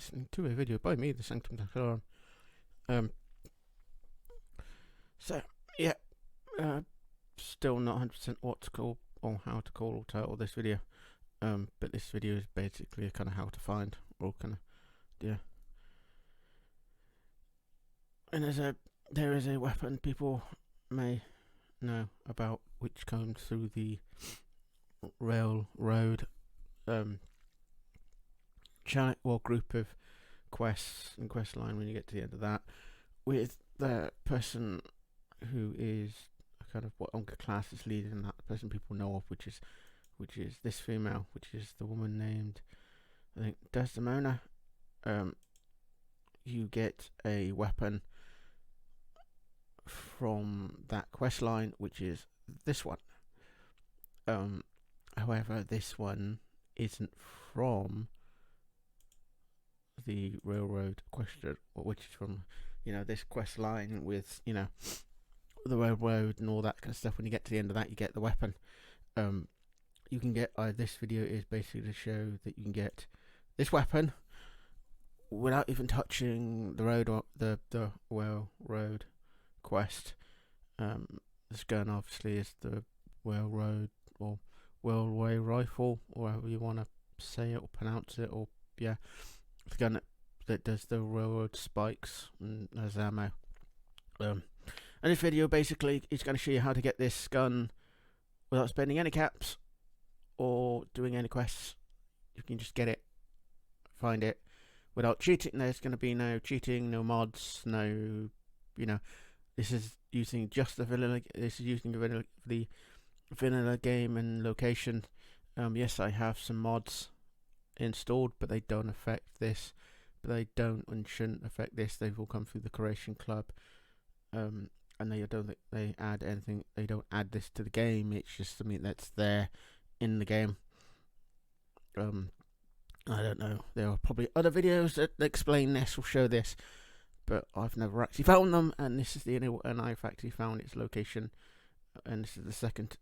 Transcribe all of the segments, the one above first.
listening to a video by me, the Sanctum Sanctorum. So, yeah, still not 100% what to call or how to call or title this video. But this video is basically kind of how to find, or kind of, yeah. And there is a weapon people may know about, which comes through the railroad channel or group of quests and quest line when you get to the end of that, with the person who is kind of what Onka class is leading that person people know of, which is this female, which is the woman named, I think, Desdemona. You get a weapon from that quest line, which is this one. However, this one isn't from the railroad question, which is from, this quest line with, the railroad and all that kind of stuff. When you get to the end of that, you get the weapon. You can get, this video is basically to show that you can get this weapon without even touching the road or the railroad quest. This gun obviously is the railroad or railway rifle, or however you want to say it or pronounce it, or the gun that does the railroad spikes and has ammo. And this video basically is going to show you how to get this gun without spending any caps or doing any quests. You can just get it, find it without cheating. There's going to be no cheating, no mods, no, this is using just the vanilla. This is using the vanilla game and location. Yes, I have some mods installed, but they don't affect this. But they don't and shouldn't affect this. They've all come through the Creation Club. And they don't think they add anything. They don't add this to the game. It's just something that's there in the game. I don't know. There are probably other videos that explain this or show this, but I've never actually found them. And this is the only one I've actually found its location. And this is the second.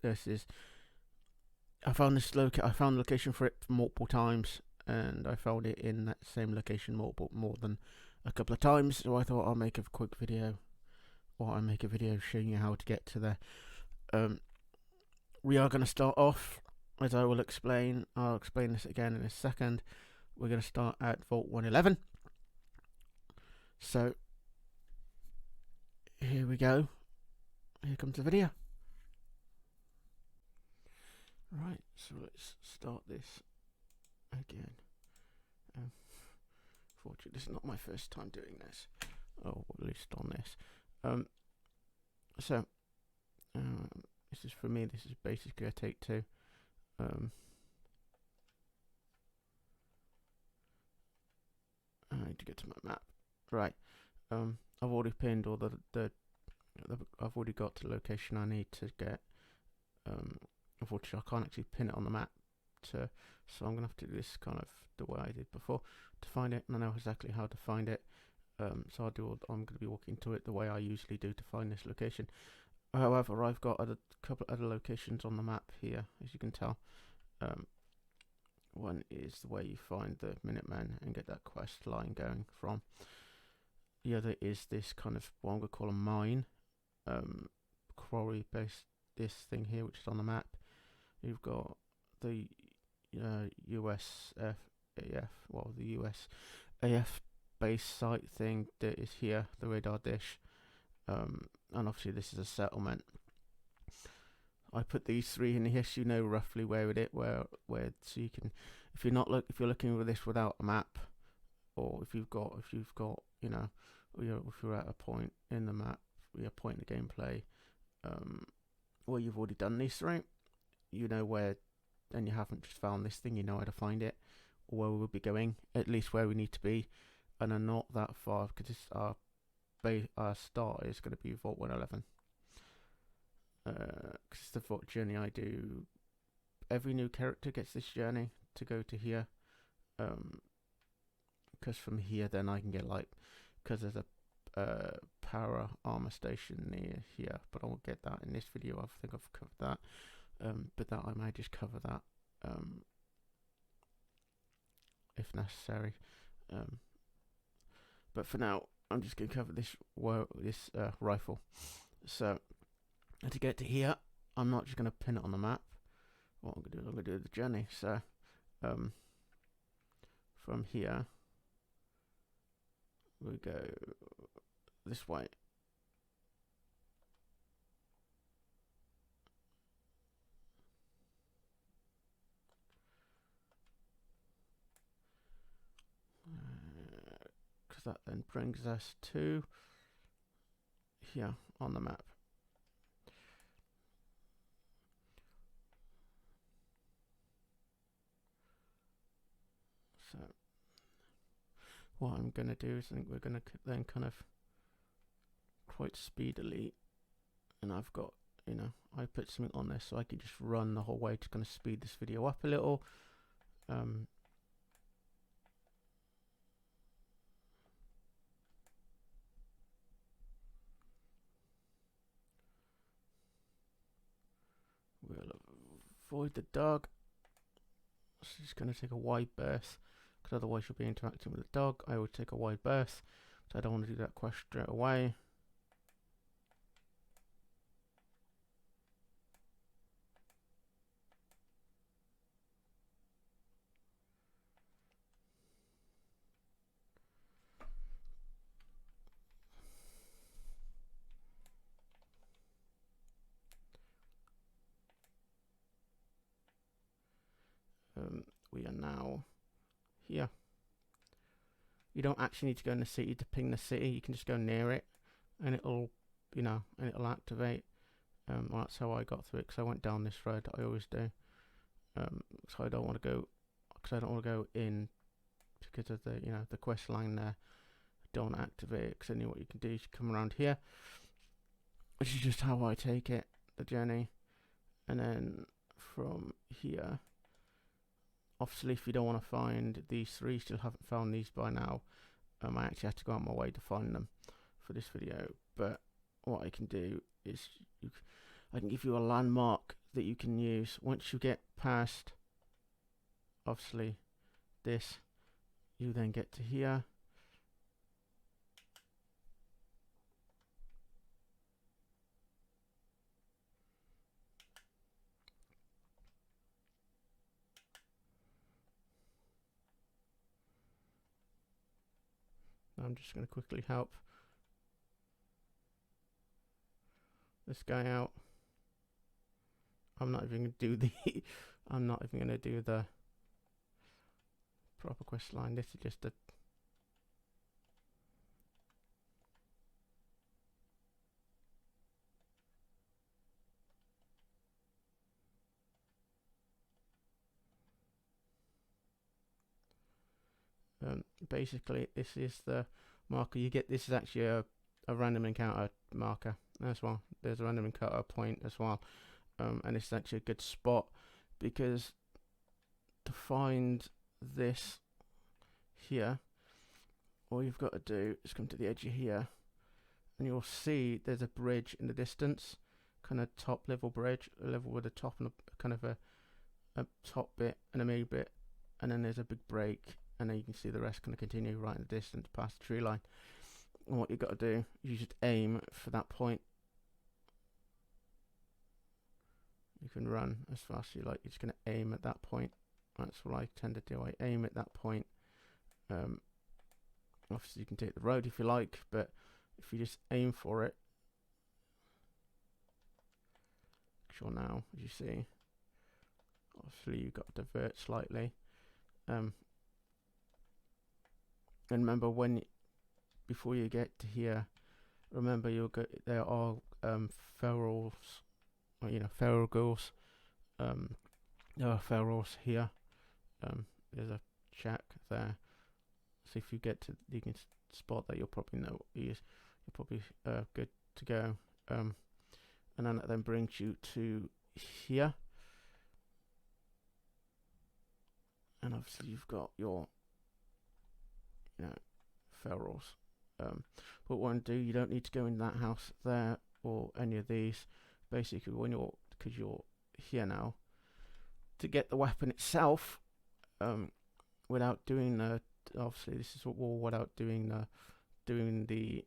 I found the location for it multiple times, and I found it in that same location more than a couple of times. So I thought I'll make a quick video. Or I make a video showing you how to get to there. We are going to start off, as I will explain. I'll explain this again in a second. We're going to start at Vault 111. So, here we go. Here comes the video. Right, so let's start this again. Fortunately, this is not my first time doing this. Or at least on this. This is for me. This is basically a take two. I need to get to my map. Right. I've already pinned all I've already got the location I need to get. Unfortunately, I can't actually pin it on the map. So I'm gonna have to do this kind of the way I did before to find it, and I know exactly how to find it. So I'm going to be walking to it the way I usually do to find this location. However, I've got a couple of other locations on the map here, as you can tell. One is the way you find the Minutemen and get that quest line going from. The other is this kind of what I'm going to call a mine, quarry based this thing here, which is on the map. You've got the USAF, the USAF base site thing that is here, the radar dish, and obviously this is a settlement. I put these three in here so you know roughly where so you can, if you're looking for this without a map, or if you've got if you're at a point in the map, a point in the gameplay, where you've already done these three, you know where, and you haven't just found this thing, you know how to find it, or where we'll be going, at least where we need to be. And are not that far, because our start is going to be Vault 111. Because it's the Vault journey I do. Every new character gets this journey to go to here. Because from here, then I can get because there's a para armor station near here, but I won't get that in this video. I think I've covered that. But that I might just cover that if necessary. But for now, I'm just going to cover this rifle. So to get to here, I'm not just going to pin it on the map. What I'm going to do is I'm going to do the journey. So from here, we go this way. Because that then brings us to here on the map. So what I'm going to do is I think we're going to then kind of quite speedily, and I've got, you know, I put something on this so I can just run the whole way to kind of speed this video up a little. We'll avoid the dog. She's going to take a wide berth, because otherwise you'll be interacting with the dog. I would take a wide berth, so I don't want to do that quest straight away. We are now here. You don't actually need to go in the city to ping the city. You can just go near it, and it'll, you know, and it'll activate. Well, that's how I got through it, because I went down this road that I always do. So I don't want to go, because I don't want to go in because of the, you know, the quest line there. Don't activate it, because then what you can do is you come around here, which is just how I take it, the journey, and then from here. Obviously, if you don't want to find these three, still haven't found these by now, I actually had to go out my way to find them for this video. But what I can do is I can give you a landmark that you can use once you get past, obviously, this. You then get to here. I'm just going to quickly help this guy out. I'm not even going to do the I'm not even going to do the proper quest line. This is just a basically this is the marker you get. This is actually a random encounter marker as well. There's a random encounter point as well, and it's actually a good spot, because to find this here, all you've got to do is come to the edge of here, and you'll see there's a bridge in the distance, kind of top level bridge, a level with a top and a kind of a top bit and a middle bit, and then there's a big break, and then you can see the rest kind of continue right in the distance past the tree line. And what you've got to do, you just aim for that point. You can run as fast as you like. You're just going to aim at that point. That's what I tend to do. I aim at that point. Obviously you can take the road if you like, but if you just aim for it, sure, now as you see, obviously you've got to divert slightly. And remember, before you get to here, remember there are ferals, or, you know, feral ghouls. There are ferals here. There's a shack there. So if you get to, you can spot that, you'll probably know what he is. You're probably good to go. And then that then brings you to here. And obviously you've got your, you know, ferals. But what I want to do, you don't need to go in that house there or any of these. Basically, because you're here now, to get the weapon itself, without doing the, obviously this is all without doing doing the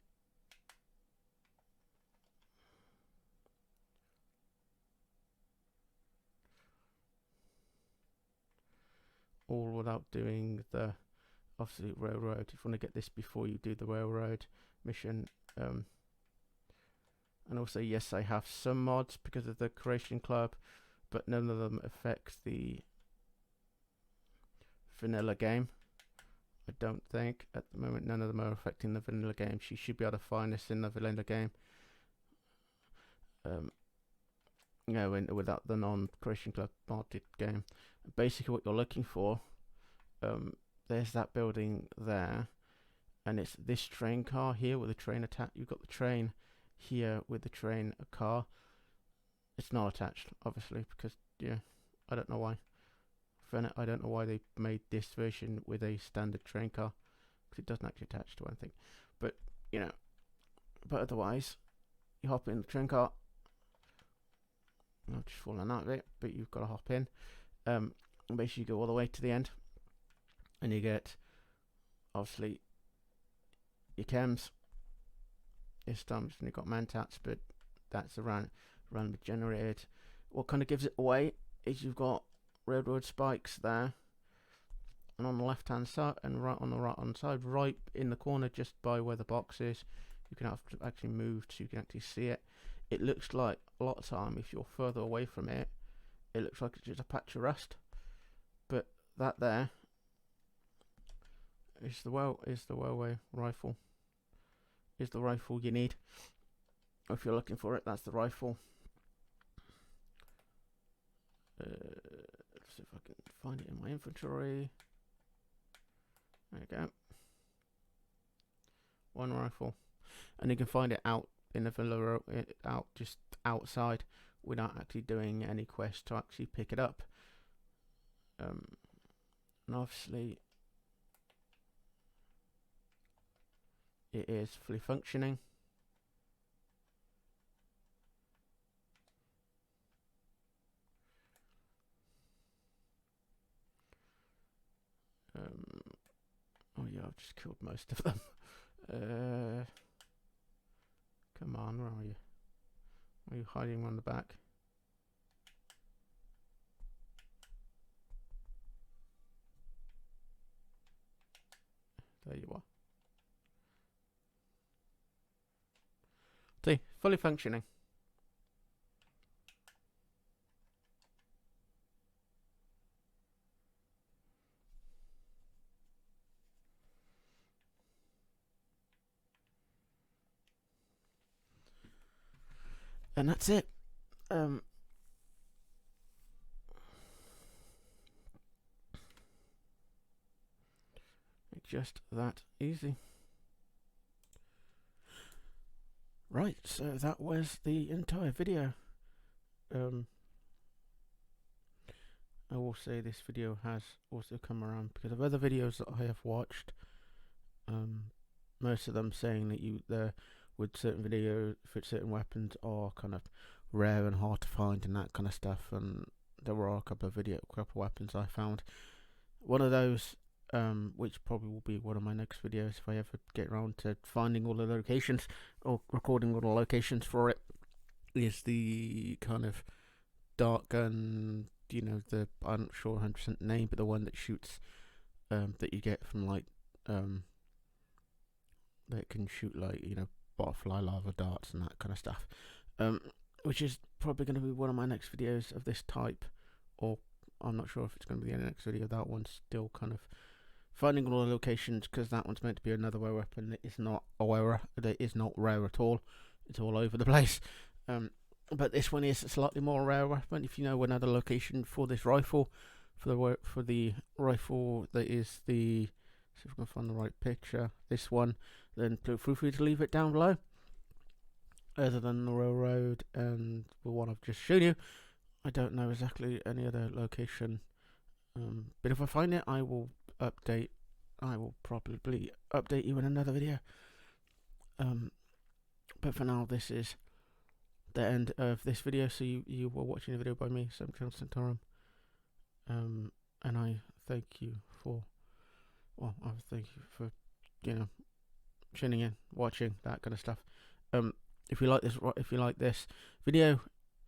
all without doing the obviously railroad. If you want to get this before you do the railroad mission. And also, yes, I have some mods because of the Creation Club, but none of them affect the vanilla game. I don't think at the moment none of them are affecting the vanilla game. You should be able to find this in the vanilla game. Without the non-Creation Club modded game. Basically, what you're looking for, there's that building there, and it's this train car here with the train attached. You've got the train here with the train car. It's not attached, obviously, because I don't know why. I don't know why they made this version with a standard train car, because it doesn't actually attach to anything. But but otherwise, you hop in the train car. I've just fallen out of it, but you've got to hop in. And basically, you go all the way to the end, and you get obviously your chems. This time you've got Mantats, but that's randomly generated. What kind of gives it away is you've got railroad spikes there, and on the left hand side and right on the right hand side, right in the corner just by where the box is, you can have to actually move so you can actually see it. It looks like a lot of time if you're further away from it, it looks like it's just a patch of rust, but that there is the railway rifle. Is the rifle you need. If you're looking for it, that's the rifle. Let's see if I can find it in my inventory. There you go. One rifle, and you can find it out in the villa, out just outside, without actually doing any quest to actually pick it up. And obviously, it is fully functioning. Oh yeah, I've just killed most of them. Come on, where are you? Are you hiding on the back? There you are. See, fully functioning. And that's it. Just that easy. Right, so that was the entire video. I will say this video has also come around because of other videos that I have watched. Most of them saying that with certain weapons are kind of rare and hard to find and that kind of stuff. And there were a couple of weapons I found. One of those, which probably will be one of my next videos if I ever get around to finding all the locations or recording all the locations for it, is the kind of dart gun. I'm not sure 100% name, but the one that shoots, that you get from that can shoot butterfly lava darts and that kind of stuff, which is probably going to be one of my next videos of this type, or I'm not sure if it's going to be the next video. That one's still kind of finding all the locations, because that one's meant to be another rare weapon that is not that is not rare at all. It's all over the place. But this one is a slightly more rare weapon. If you know another location for this rifle, for the rifle that is the, see if I can find the right picture, this one, then feel free to leave it down below. Other than the railroad and the one I've just shown you, I don't know exactly any other location. But if I find it, I will update. I will probably update you in another video. But for now, this is the end of this video. So you were watching a video by me, Sam Santorum. And I thank you for, tuning in, watching, that kind of stuff. If you like this video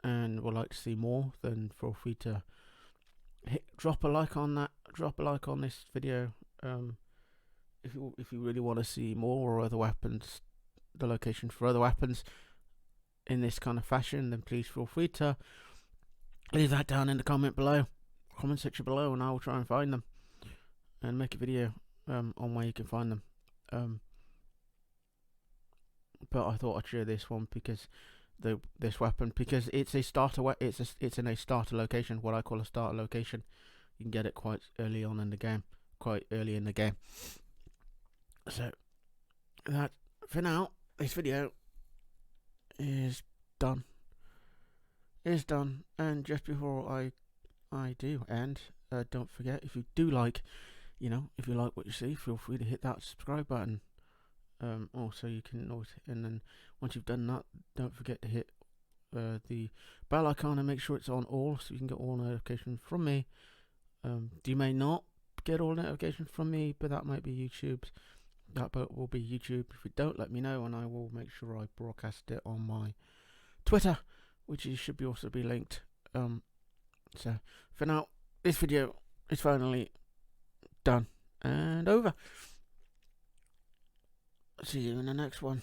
and would like to see more, then feel free to drop a like on this video. If you really want to see more or other weapons, the location for other weapons in this kind of fashion, then please feel free to leave that down in the comment section below, and I will try and find them and make a video on where you can find them. But I thought I'd share this one because this weapon, because it's a starter it's in a starter location, what I call a starter location. You can get it quite early in the game. So that, for now, this video is done. And just before I do end, don't forget, if you like what you see, feel free to hit that subscribe button. Also, you can and then once you've done that, don't forget to hit the bell icon and make sure it's on all, so you can get all notifications from me. You may not get all notifications from me, but that might be YouTube's. That will be YouTube. If you don't, let me know, and I will make sure I broadcast it on my Twitter, which should also be linked. So for now, this video is finally done and over. See you in the next one.